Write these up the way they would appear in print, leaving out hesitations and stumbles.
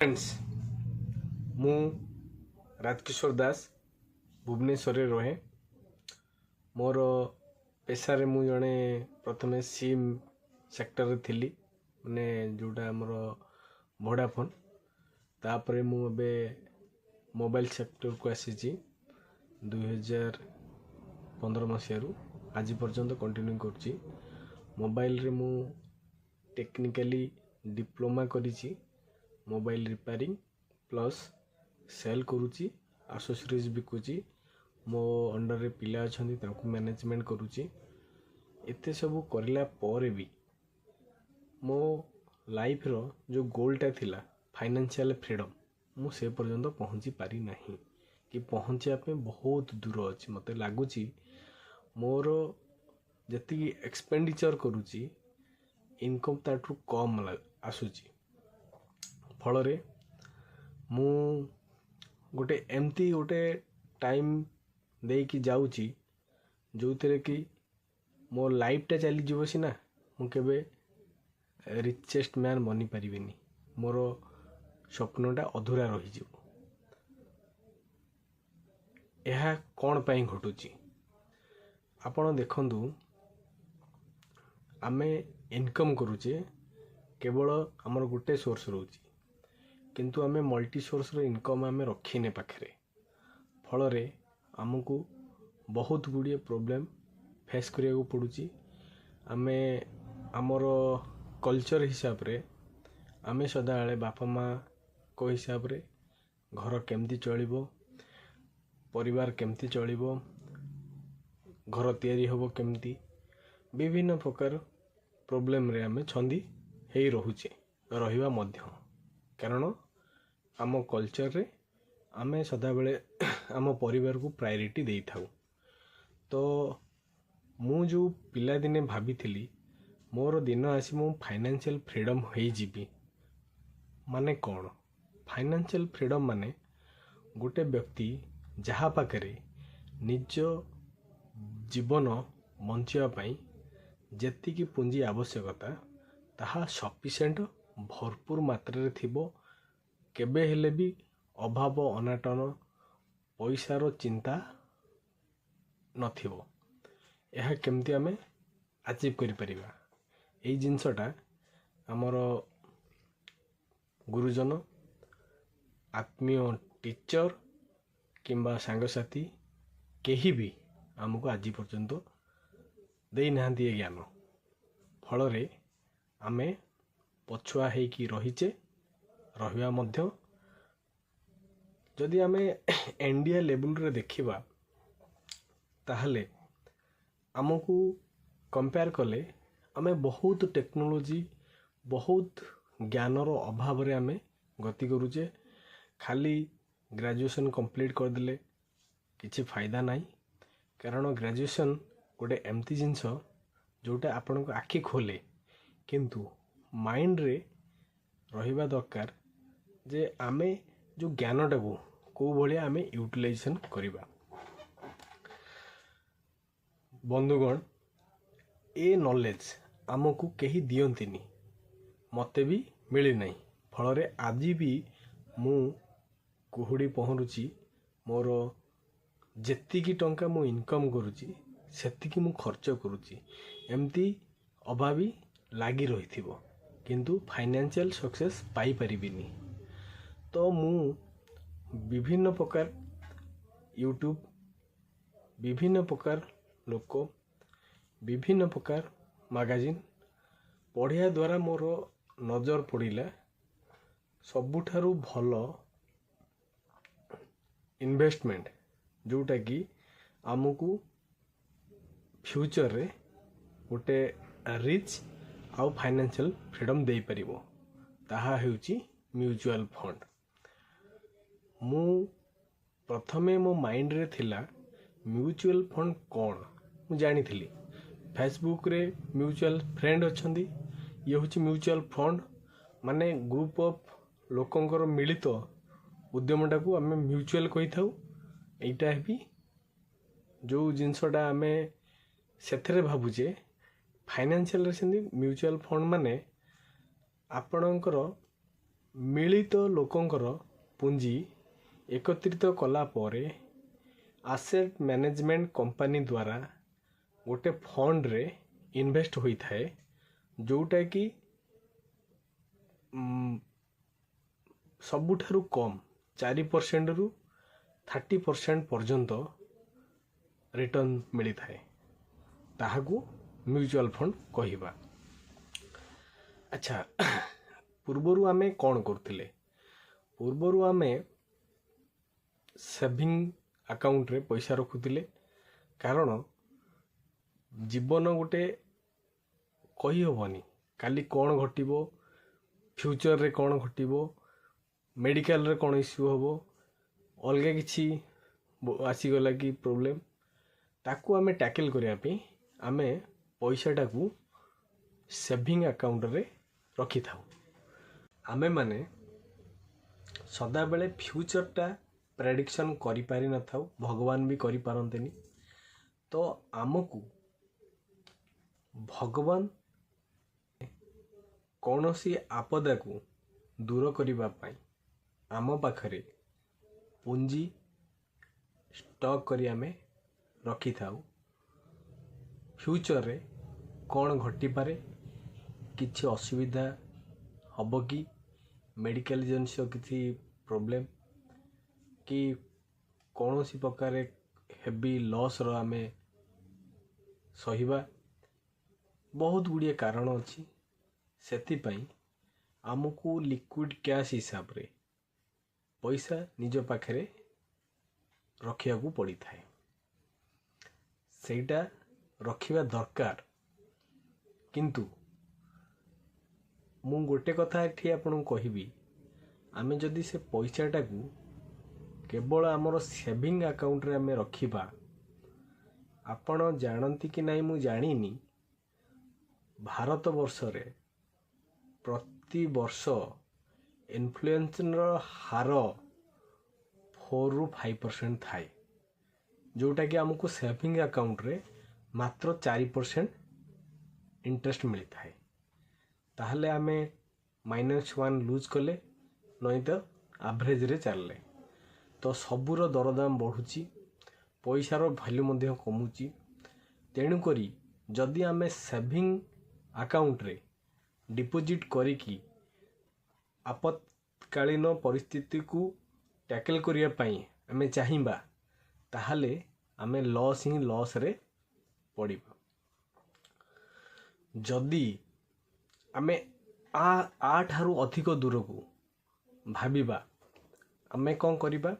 Friends मु राजकिशोर दास भुवनेश्वर रहे मोर पेशारे मु जड़े प्रथम सिम सेक्टर थी माने जोटा आमर वोडाफोन तापर मु ए मोबाइल सेक्टर को आसी 2015 मसीह आज पर्यंत कंटिन्यू करुच्ची मोबाइल रे मु टेक्निकली डिप्लोमा करी मोबाइल रिपेयरिंग प्लस सेल करुच्ची आसेसरीज बिकुची मो अंडर रे पिला अछंती तांको मैनेजमेंट करुच्ची एते सब करला पर भी मो लाइफ रो जो गोलटा थिला फाइनेंशियल फ्रीडम मु से पर्यंत पहुंची पारी नहीं कि पहुंचा पे बहुत दूर अच्छी मते लगुच मोर जी एक्सपेंडिचर करुच्ची इनकम ताठू कम आसूची फल मु गोटे एमती गोटे टाइम दे कि जाऊँगी जो थे कि मो लाइफटा चली जीव सीना मुझे रिचेस्ट मैन बनी पारिनी मोर स्वप्नटा अधूरा रही यह कौन पाई घटुची आपण देखंतु आमे इनकम करुचे केवल आमर गोटे सोर्स रोची किंतु आमे मल्टी सोर्स रो इनकम आमे रखीने पाखरे फल रे आमको बहुत गुड़िए प्रॉब्लम फेस करिया को पड़ुची आमे आमर कल्चर हिसाब रे आमे सदाबेले बापा माँ को हिसाब रे घर केमती चलिबो परिवार केमती चलिबो घर तैयारी होबो केमती विभिन्न प्रकार प्रॉब्लम रे आमे छंदी हेई रहुचे रहिबा मध्य कारण आम कल्चर रे आमे सदाबेले आम परिवार को प्रायोरिटी दे थाउ तो मु जो पिला दिने भाभी थी मोर दिन आसी मु फाइनेंशियल फ्रीडम हो जीवी माने कौन फाइनेंशियल फ्रीडम माने गोटे व्यक्ति जहाँ पाखे निज जीवन बंचापी जेतिकी पुंजी आवश्यकता ताहा सफिशिएंट भरपूर मात्रा रे थिबो केबे हेले भी अभाव अनाटन पैसार चिंता नथिबो यह केमती आमे अचीव करि परिबा एई जिंसटा हमर गुरुजन आत्मीय टीचर किंबा सांगसाथी केही भी हमको आज पर्यंत दे नांती ज्ञान फल रे आमे पछुआ हेकी रहीचे रहिबा मध्य जदि आमे इंडिया लेवल रे देखिबा ताहले आमको कंपेयर कले आमे बहुत टेक्नोलोजी बहुत ज्ञानर अभाव रे आमे गति करूचे खाली ग्रेजुएशन कंप्लीट कर देले किछि फायदा नाही कारण ग्रेजुएशन गोटे एमती जिंस जोटा आपण को आखि खोले किंतु माइंड रे रहिबा दरकार जे आमे जो ज्ञानटा को को भलिया आमे यूटिलाइजेशन करिबा बंधुगण ए नॉलेज आमको कहीं दियंतिनी मते भी मिली नहीं फल रे आज भी मु कुहुड़ी पहुँची मोर जेतिकी टंका मु इनकम करुची सेतिकी मु खर्च करुची एमती अभावी लागी रही किंतु फाइनेंशियल सक्सेस पाई परिबिनी तो मु विभिन्न प्रकार यूट्यूब विभिन्न प्रकार लोक विभिन्न प्रकार मैगजीन पढ़िया द्वारा मोर नजर पड़ा सबुठारु भल इन्वेस्टमेंट जोटा कि आमको फ्यूचर रे गोटे रिच आउ फाइनेंशियल फ्रीडम दे परिबो ताहा हेउची म्यूचुअल फंड मु प्रथमे मो माइंड रे थिला म्यूचुअल फंड कौन मु जानी थिली फेसबुक रे म्यूचुअल फ्रेंड अछंदी ये होची म्यूचुअल फंड माने ग्रुप ऑफ लोकंकर मिलित उद्यमटा को आमे म्यूचुअल कहि थाउ एटा भी जो जिनसटा आमे सेथरे भाबुचे फाइनेंशियल रे सेंदी म्यूचुअल फंड माने आपणकर ମିଳିତ ଲୋକଙ୍କର ପୁଞ୍ଜି ଏକତ୍ରିତ କଲା ପରେ ଆସେଟ୍ ମ୍ୟାନେଜମେଣ୍ଟ କମ୍ପାନୀ ଦ୍ୱାରା ଗୋଟେ ଫଣ୍ଡରେ ଇନଭେଷ୍ଟ ହୋଇଥାଏ, ଯେଉଁଟାକି ସବୁଠାରୁ କମ୍ 4%ରୁ 30% ପର୍ଯ୍ୟନ୍ତ ରିଟର୍ଣ୍ଣ ମିଳିଥାଏ। ତାହାକୁ ମ୍ୟୁଚୁଆଲ ଫଣ୍ଡ କହିବା। ଆଚ୍ଛା, ପୂର୍ବରୁ ଆମେ କ'ଣ କରୁଥିଲେ? ପୂର୍ବରୁ ଆମେ ସେଭିଂ ଆକାଉଣ୍ଟରେ ପଇସା ରଖୁଥିଲେ, କାରଣ ଜୀବନ ଗୋଟେ କହିହେବନି କାଲି କ'ଣ ଘଟିବ, ଫ୍ୟୁଚରରେ କ'ଣ ଘଟିବ, ମେଡ଼ିକାଲରେ କ'ଣ ଇସ୍ୟୁ ହେବ, ଅଲଗା କିଛି ଆସିଗଲା କି ପ୍ରୋବ୍ଲେମ୍, ତାକୁ ଆମେ ଟ୍ୟାକେଲ୍ କରିବା ପାଇଁ ଆମେ ପଇସାଟାକୁ ସେଭିଂ ଆକାଉଣ୍ଟରେ ରଖିଥାଉ। ଆମେମାନେ ସଦାବେଳେ ଫ୍ୟୁଚରଟା ପ୍ରେଡ଼ିକ୍ସନ୍ କରିପାରିନଥାଉ, ଭଗବାନ ବି କରିପାରନ୍ତିନି। ତ ଆମକୁ ଭଗବାନ କୌଣସି ଆପଦାକୁ ଦୂର କରିବା ପାଇଁ ଆମ ପାଖରେ ପୁଞ୍ଜି ଷ୍ଟକ୍ କରି ଆମେ ରଖିଥାଉ। ଫ୍ୟୁଚରରେ କ'ଣ ଘଟିପାରେ, କିଛି ଅସୁବିଧା ହେବ କି, ମେଡ଼ିକାଲ ଜିନିଷ କିଛି ପ୍ରୋବ୍ଲେମ୍ କି କୌଣସି ପ୍ରକାର ହେଭି ଲସ୍ର ଆମେ ସହିବା, ବହୁତ ଗୁଡ଼ିଏ କାରଣ ଅଛି। ସେଥିପାଇଁ ଆମକୁ ଲିକ୍ୱିଡ଼ କ୍ୟାଶ୍ ହିସାବରେ ପଇସା ନିଜ ପାଖରେ ରଖିବାକୁ ପଡ଼ିଥାଏ। ସେଇଟା ରଖିବା ଦରକାର। କିନ୍ତୁ ମୁଁ ଗୋଟେ କଥା ଏଠି ଆପଣଙ୍କୁ କହିବି, ଆମେ ଯଦି ସେ ପଇସାଟାକୁ କେବଳ ଆମର ସେଭିଂ ଆକାଉଣ୍ଟରେ ଆମେ ରଖିବା, ଆପଣ ଜାଣନ୍ତି କି ନାହିଁ ମୁଁ ଜାଣିନି, ଭାରତ ବର୍ଷରେ ପ୍ରତିବର୍ଷ ଇନଫ୍ଲେସନ୍ର ହାର 4ରୁ 5% ଥାଏ, ଯେଉଁଟାକି ଆମକୁ ସେଭିଂ ଆକାଉଣ୍ଟରେ ମାତ୍ର 4% ଇଣ୍ଟରେଷ୍ଟ ମିଳିଥାଏ। ତାହେଲେ ଆମେ -1 ଲୁଜ୍ କଲେ, ନହିଁ ତ ଆଭରେଜରେ ଚାଲିଲେ। ତ ସବୁର ଦରଦାମ ବଢ଼ୁଛି, ପଇସାର ଭ୍ୟାଲ୍ୟୁ ମଧ୍ୟ କମୁଛି। ତେଣୁକରି ଯଦି ଆମେ ସେଭିଂ ଆକାଉଣ୍ଟରେ ଡିପୋଜିଟ୍ କରିକି ଆପତ୍କାଳୀନ ପରିସ୍ଥିତିକୁ ଟ୍ୟାକେଲ୍ କରିବା ପାଇଁ ଆମେ ଚାହିଁବା, ତାହେଲେ ଆମେ ଲସ୍ରେ ପଡ଼ିବା। ଯଦି ଆମେ ଠାରୁ ଅଧିକ ଦୂରକୁ ଭାବିବା, ଆମେ କ'ଣ କରିବା?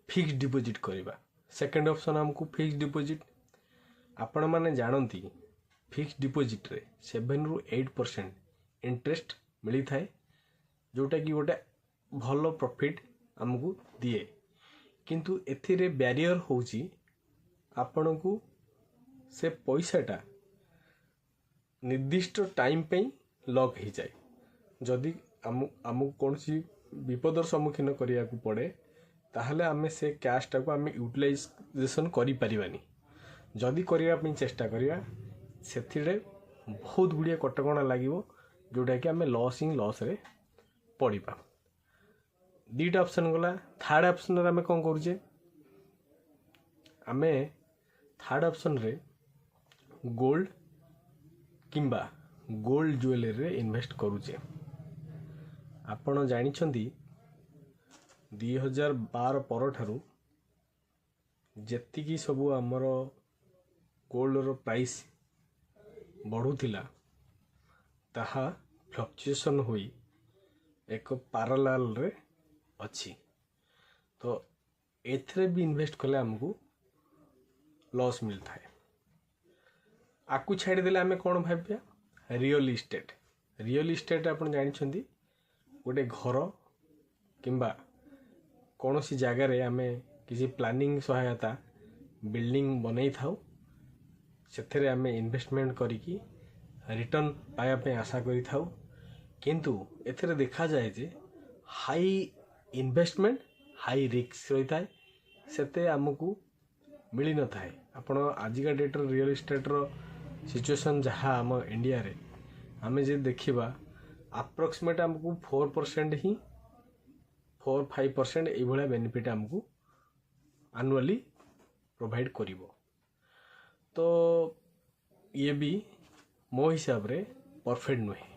ଫିକ୍ସড ଡିପୋଜିଟ୍ କରିବା। ସେକେଣ୍ଡ ଅପସନ୍ ଆମକୁ ଫିକ୍ସড ଡିପୋଜିଟ୍। ଆପଣମାନେ ଜାଣନ୍ତି ଫିକ୍ସড ଡିପୋଜିଟ୍ରେ 7ରୁ 8% ଇଣ୍ଟରେଷ୍ଟ ମିଳିଥାଏ, ଯେଉଁଟାକି ଗୋଟେ ଭଲ ପ୍ରଫିଟ୍ ଆମକୁ ଦିଏ। କିନ୍ତୁ ଏଥିରେ ବ୍ୟାରିୟର ହେଉଛି ଆପଣଙ୍କୁ ସେ ପଇସାଟା ନିର୍ଦ୍ଦିଷ୍ଟ ଟାଇମ୍ ପାଇଁ ଲକ୍ ହେଇଯାଏ। ଯଦି ଆମକୁ କୌଣସି ବିପଦର ସମ୍ମୁଖୀନ କରିବାକୁ ପଡ଼େ, ତାହେଲେ ଆମେ ସେ କ୍ୟାଶ୍ଟାକୁ ଆମେ ୟୁଟିଲାଇଜେସନ୍ କରିପାରିବାନି। ଯଦି କରିବା ପାଇଁ ଚେଷ୍ଟା କରିବା, ସେଥିରେ ବହୁତ ଗୁଡ଼ିଏ କଟକଣା ଲାଗିବ, ଯେଉଁଟାକି ଆମେ ଲସ୍ରେ ପଡ଼ିବା। ଦୁଇଟା ଅପସନ୍ ଗଲା। ଥାର୍ଡ଼ ଅପସନ୍ରେ ଆମେ କ'ଣ କରୁଛେ? ଆମେ ଥାର୍ଡ଼ ଅପସନ୍ରେ ଗୋଲ୍ଡ କିମ୍ବା ଗୋଲ୍ଡ ଜୁଏଲାରୀରେ ଇନଭେଷ୍ଟ କରୁଛେ। ଆପଣ ଜାଣିଛନ୍ତି 2012 ପରଠାରୁ ଯେତିକି ସବୁ ଆମର ଗୋଲ୍ଡର ପ୍ରାଇସ୍ ବଢ଼ୁଥିଲା, ତାହା ଫ୍ଲକ୍ଚୁଏସନ୍ ହୋଇ ଏକ ପାରାଲାଲରେ ଅଛି। ତ ଏଥିରେ ବି ଇନଭେଷ୍ଟ କଲେ ଆମକୁ ଲସ୍ ମିଳିଥାଏ। ଆକୁ ଛାଡ଼ିଦେଲେ ଆମେ କ'ଣ ଭାବିବା? Real estate. ରିଅଲ୍ ଇଷ୍ଟେଟ୍ ଆପଣ ଜାଣିଛନ୍ତି, ଗୋଟେ ଘର କିମ୍ବା କୌଣସି ଜାଗାରେ ଆମେ କିଛି ପ୍ଲାନିଂ ସହାୟତା ବିଲ୍ଡିଂ ବନେଇଥାଉ, ସେଥିରେ ଆମେ ଇନଭେଷ୍ଟମେଣ୍ଟ କରିକି ରିଟର୍ଣ୍ଣ ପାଇବା ପାଇଁ ଆଶା କରିଥାଉ। କିନ୍ତୁ ଏଥିରେ ଦେଖାଯାଏ ଯେ ହାଇ ଇନଭେଷ୍ଟମେଣ୍ଟ ହାଇ ରିସ୍କ ରହିଥାଏ, ସେତେ ଆମକୁ ମିଳିନଥାଏ। ଆପଣ ଆଜିକା ଡେଟ୍ର ରିଅଲ୍ ଇଷ୍ଟେଟ୍ର ସିଚୁଏସନ୍ ଯାହା ଆମ ଇଣ୍ଡିଆରେ, ଆମେ ଯଦି ଦେଖିବା, ଆପ୍ରୋକ୍ସିମେଟ୍ ଆମକୁ 4% ହିଁ 4-5% ଏଇଭଳିଆ ବେନିଫିଟ୍ ଆମକୁ ଆନୁଆଲି ପ୍ରୋଭାଇଡ଼ କରିବ। ତ ଇଏ ବି ମୋ ହିସାବରେ ପରଫେକ୍ଟ ନୁହେଁ।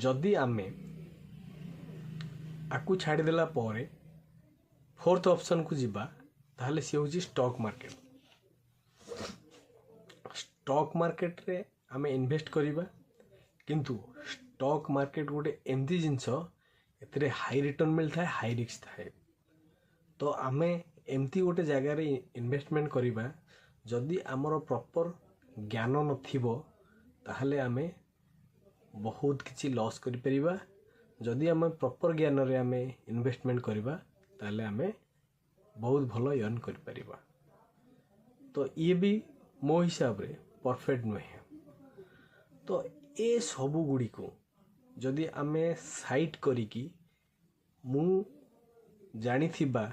ଯଦି ଆମେ ଆକୁ ଛାଡ଼ିଦେଲା ପରେ ଫୋର୍ଥ ଅପସନ୍କୁ ଯିବା, ତାହେଲେ ସିଏ ହେଉଛି ଷ୍ଟକ୍ ମାର୍କେଟ। ଷ୍ଟକ୍ ମାର୍କେଟରେ ଆମେ ଇନଭେଷ୍ଟ କରିବା, କିନ୍ତୁ ଷ୍ଟକ୍ ମାର୍କେଟ ଗୋଟେ ଏମିତି ଜିନିଷ, ଏଥିରେ ହାଇ ରିଟର୍ନ ମିଳିଥାଏ, ହାଇ ରିସ୍କ ଥାଏ। ତ ଆମେ ଏମିତି ଗୋଟେ ଜାଗାରେ ଇନଭେଷ୍ଟମେଣ୍ଟ କରିବା, ଯଦି ଆମର ପ୍ରପର୍ ଜ୍ଞାନ ନଥିବ ତାହେଲେ ଆମେ ବହୁତ କିଛି ଲସ୍ କରିପାରିବା। ଯଦି ଆମେ ପ୍ରପର୍ ଜ୍ଞାନରେ ଆମେ ଇନଭେଷ୍ଟମେଣ୍ଟ କରିବା ତାହେଲେ ଆମେ ବହୁତ ଭଲ ୟର୍ନ କରିପାରିବା। ତ ଇଏ ବି ମୋ ହିସାବରେ ପରଫେକ୍ଟ ନୁହେଁ। ତ ଏ ସବୁ ଗୁଡ଼ିକୁ ଯଦି ଆମେ ସାଇଟ୍ କରିକି ମୁଁ ଜାଣିଥିବା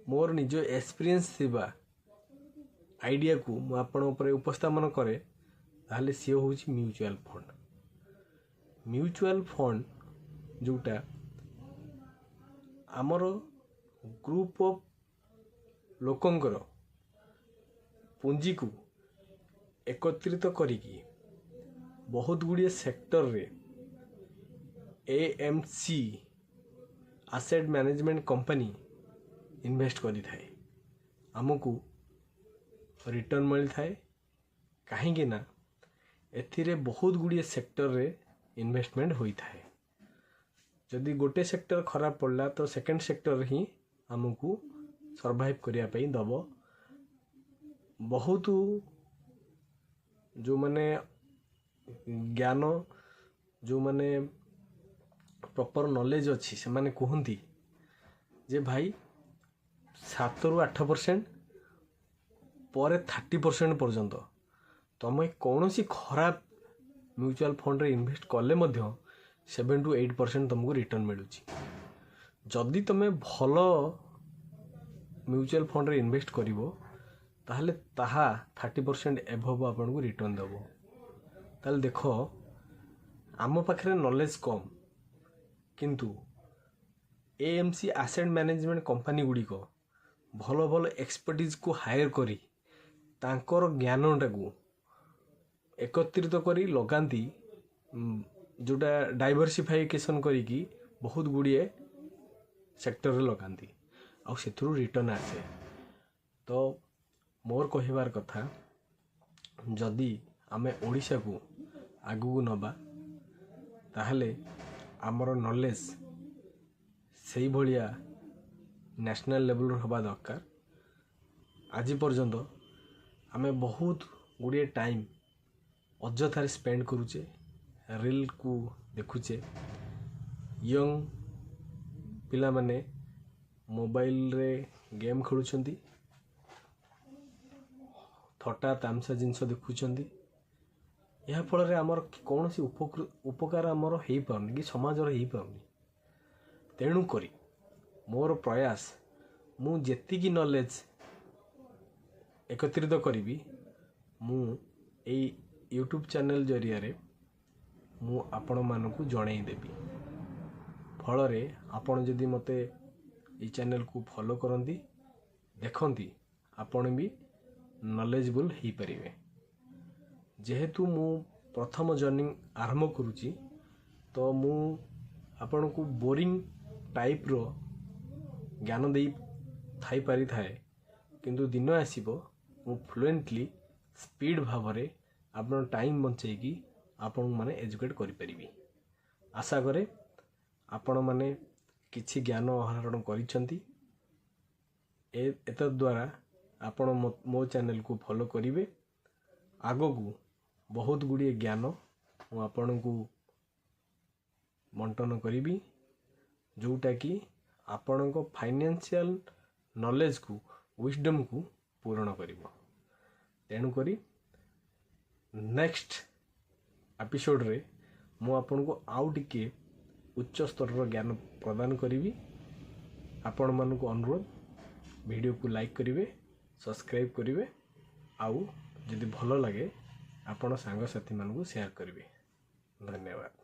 ମୋର ନିଜ ଏକ୍ସପିରିଏନ୍ସ ଥିବା ଆଇଡ଼ିଆକୁ ମୁଁ ଆପଣଙ୍କ ଉପରେ ଉପସ୍ଥାପନ କରେ, ତାହେଲେ ସିଏ ହେଉଛି ମ୍ୟୁଚୁଆଲ୍ ଫଣ୍ଡ। ମ୍ୟୁଚୁଆଲ୍ ଫଣ୍ଡ ଯେଉଁଟା ଆମର ଗ୍ରୁପ ଅଫ୍ ଲୋକଙ୍କର ପୁଞ୍ଜିକୁ ଏକତ୍ରିତ କରିକି ବହୁତ ଗୁଡ଼ିଏ ସେକ୍ଟରରେ AMC asset management company invest କରିଥାଏ। ଆମକୁ ରିଟର୍ନ ମିଳିଥାଏ, କାହିଁକି ନା ଏଥିରେ ବହୁତ ଗୁଡ଼ିଏ ସେକ୍ଟରରେ ଇନଭେଷ୍ଟମେଣ୍ଟ ହୋଇଥାଏ। ଯଦି ଗୋଟେ ସେକ୍ଟର ଖରାପ ପଡ଼ିଲା ତ ସେକେଣ୍ଡ ସେକ୍ଟର ହିଁ ଆମକୁ ସର୍ଭାଇଭ୍ କରିବା ପାଇଁ ଦେବ। ବହୁତ ଯେଉଁମାନେ ଜ୍ଞାନ, ଯେଉଁମାନେ ପ୍ରପର୍ ନଲେଜ୍ ଅଛି, ସେମାନେ କୁହନ୍ତି ଯେ ଭାଇ 7-8% ପରେ 30% ପର୍ଯ୍ୟନ୍ତ ତୁମେ କୌଣସି ଖରାପ ମ୍ୟୁଚୁଆଲ୍ ଫଣ୍ଡରେ ଇନଭେଷ୍ଟ କଲେ ମଧ୍ୟ 7-8% ତୁମକୁ ରିଟର୍ନ ମିଳୁଛି। ଯଦି ତୁମେ ଭଲ ମ୍ୟୁଚୁଆଲ୍ ଫଣ୍ଡରେ ଇନଭେଷ୍ଟ କରିବ ତାହେଲେ ତାହା 30% ଏଭବ୍ ଆପଣଙ୍କୁ ରିଟର୍ନ ଦେବ। ତାହେଲେ ଦେଖ, ଆମ ପାଖରେ ନଲେଜ୍ କମ୍, କିନ୍ତୁ AMC ଆସେଟ୍ ମ୍ୟାନେଜମେଣ୍ଟ କମ୍ପାନୀ ଗୁଡ଼ିକ ଭଲ ଭଲ ଏକ୍ସପର୍ଟିଜ୍କୁ ହାୟର କରି ତାଙ୍କର ଜ୍ଞାନଟାକୁ ଏକତ୍ରିତ କରି ଲଗାନ୍ତି, ଯେଉଁଟା ଡାଇଭର୍ସିଫିକେସନ୍ କରିକି ବହୁତ ଗୁଡ଼ିଏ ସେକ୍ଟରରେ ଲଗାନ୍ତି, ଆଉ ସେଥିରୁ ରିଟର୍ନ ଆସେ। ତ ମୋର କହିବାର କଥା, ଯଦି ଆମେ ଓଡ଼ିଶାକୁ ଆଗକୁ ନେବା ତାହେଲେ ଆମର ନଲେଜ୍ ସେଇଭଳିଆ ନ୍ୟାସନାଲ୍ ଲେଭେଲ୍ର ହେବା ଦରକାର। ଆଜି ପର୍ଯ୍ୟନ୍ତ ଆମେ ବହୁତ ଗୁଡ଼ିଏ ଟାଇମ୍ ଅଯଥାରେ ସ୍ପେଣ୍ଡ କରୁଛେ, ରିଲ୍କୁ ଦେଖୁଛେ। ୟଙ୍ଗ ପିଲାମାନେ ମୋବାଇଲରେ ଗେମ୍ ଖେଳୁଛନ୍ତି, ଥଟ୍ଟା ତାମସା ଜିନିଷ ଦେଖୁଛନ୍ତି। ଏହା ଫଳରେ ଆମର କୌଣସି ଉପକାର ଆମର ହେଇପାରୁନି କି ସମାଜର ହେଇପାରୁନି। ତେଣୁକରି ମୋର ପ୍ରୟାସ, ମୁଁ ଯେତିକି ନଲେଜ୍ ଏକତ୍ରିତ କରିବି ମୁଁ ଏଇ ୟୁଟ୍ୟୁବ୍ ଚ୍ୟାନେଲ୍ ଜରିଆରେ ମୁଁ ଆପଣମାନଙ୍କୁ ଜଣାଇଦେବି। ଫଳରେ ଆପଣ ଯଦି ମୋତେ ଏଇ ଚ୍ୟାନେଲ୍କୁ ଫଲୋ କରନ୍ତି, ଦେଖନ୍ତି, ଆପଣ ବି ନଲେଜବୁଲ୍ ହେଇପାରିବେ। ଯେହେତୁ ମୁଁ ପ୍ରଥମ ଜର୍ଣ୍ଣି ଆରମ୍ଭ କରୁଛି, ତ ମୁଁ ଆପଣଙ୍କୁ ବୋରିଂ ଟାଇପ୍ର ଜ୍ଞାନ ଦେଇ ଥାଇପାରିଥାଏ, କିନ୍ତୁ ଦିନ ଆସିବ ମୁଁ ଫ୍ଲୁଏଣ୍ଟଲି ସ୍ପିଡ୍ ଭାବରେ ଆପଣ ଟାଇମ୍ ବଞ୍ଚେଇକି ଆପଣମାନେ ଏଜୁକେଟ୍ କରିପାରିବି। ଆଶା କରେ ଆପଣମାନେ କିଛି ଜ୍ଞାନ ଆହରଣ କରିଛନ୍ତି। ଏତଦ୍ୱାରା ଆପଣ ମୋ ଚ୍ୟାନେଲ୍କୁ ଫଲୋ କରିବେ। ଆଗକୁ ବହୁତ ଗୁଡ଼ିଏ ଜ୍ଞାନ ମୁଁ ଆପଣଙ୍କୁ ବଣ୍ଟନ କରିବି, ଯେଉଁଟାକି ଆପଣଙ୍କ ଫାଇନାନ୍ସିଆଲ୍ ନଲେଜ୍କୁ, ୱିଜଡ଼ମ୍କୁ ପୂରଣ କରିବ। ତେଣୁକରି ନେକ୍ସଟ ଏପିସୋଡ଼ରେ ମୁଁ ଆପଣଙ୍କୁ ଆଉ ଟିକେ ଉଚ୍ଚ ସ୍ତରର ଜ୍ଞାନ ପ୍ରଦାନ କରିବି। ଆପଣମାନଙ୍କୁ ଅନୁରୋଧ, ଭିଡ଼ିଓକୁ ଲାଇକ୍ କରିବେ, ସବସ୍କ୍ରାଇବ୍ କରିବେ, ଆଉ ଯଦି ଭଲ ଲାଗେ ଆପଣ ସାଙ୍ଗସାଥିମାନଙ୍କୁ ସେୟାର କରିବେ। ଧନ୍ୟବାଦ।